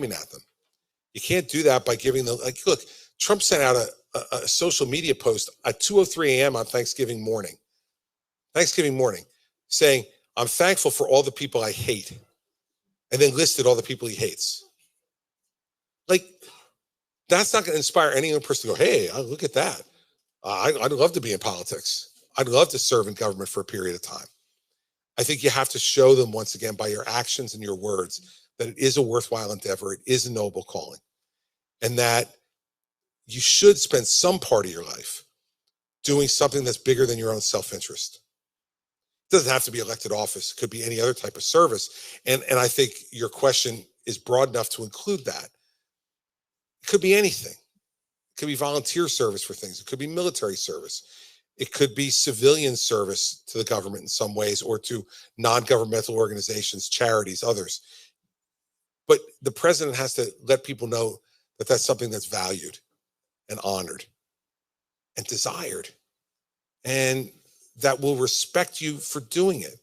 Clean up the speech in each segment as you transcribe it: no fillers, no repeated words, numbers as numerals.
screaming at them. You can't do that by giving them, like, look, Trump sent out a social media post at 2:03 a.m. on Thanksgiving morning, saying, I'm thankful for all the people I hate, and then listed all the people he hates. Like, that's not going to inspire any other person to go, hey, look at that. I'd love to be in politics. I'd love to serve in government for a period of time. I think you have to show them once again by your actions and your words that it is a worthwhile endeavor. It is a noble calling, and that you should spend some part of your life doing something that's bigger than your own self-interest. It doesn't have to be elected office. It could be any other type of service. And I think your question is broad enough to include that. It could be anything. It could be volunteer service for things. It could be military service. It could be civilian service to the government in some ways, or to non-governmental organizations, charities, others. But the president has to let people know that that's something that's valued and honored and desired, and that will respect you for doing it.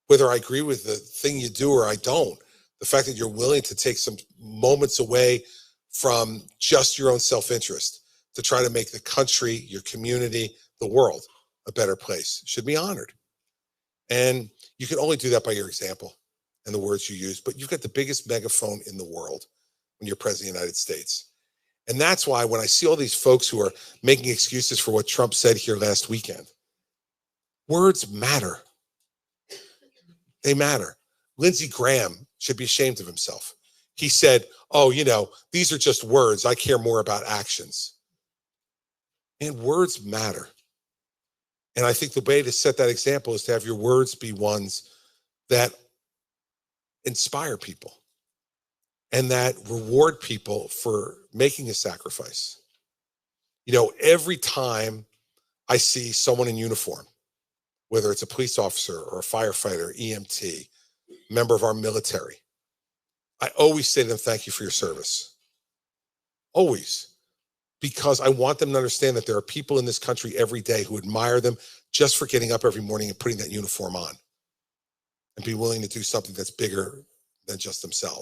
Whether I agree with the thing you do or I don't, the fact that you're willing to take some moments away from just your own self-interest to try to make the country, your community, the world a better place should be honored. And you can only do that by your example and the words you use, but you've got the biggest megaphone in the world when you're president of the United States. And that's why when I see all these folks who are making excuses for what Trump said here last weekend, words matter. They matter. Lindsey Graham should be ashamed of himself. He said, oh, these are just words. I care more about actions. And words matter. And I think the way to set that example is to have your words be ones that inspire people and that reward people for making a sacrifice. Every time I see someone in uniform, whether it's a police officer or a firefighter, EMT, member of our military, I always say to them, thank you for your service. Always. Because I want them to understand that there are people in this country every day who admire them just for getting up every morning and putting that uniform on and be willing to do something that's bigger than just themselves.